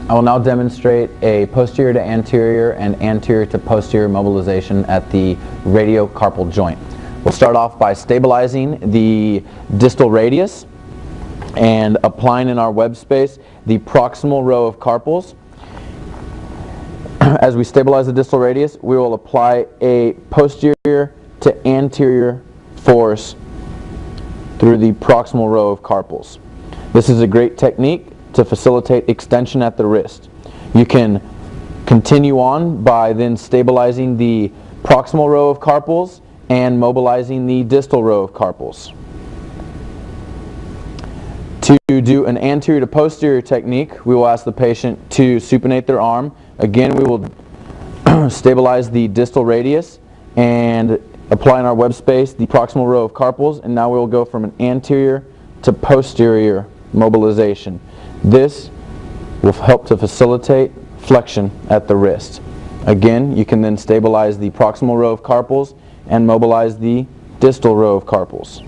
I will now demonstrate a posterior to anterior and anterior to posterior mobilization at the radiocarpal joint. We'll start off by stabilizing the distal radius and applying in our web space the proximal row of carpals. As we stabilize the distal radius, we will apply a posterior to anterior force through the proximal row of carpals. This is a great technique to facilitate extension at the wrist. You can continue on by then stabilizing the proximal row of carpals and mobilizing the distal row of carpals. To do an anterior to posterior technique, we will ask the patient to supinate their arm. Again, we will stabilize the distal radius and apply in our web space the proximal row of carpals, and now we will go from an anterior to posterior mobilization. This will help to facilitate flexion at the wrist. Again, you can then stabilize the proximal row of carpals and mobilize the distal row of carpals.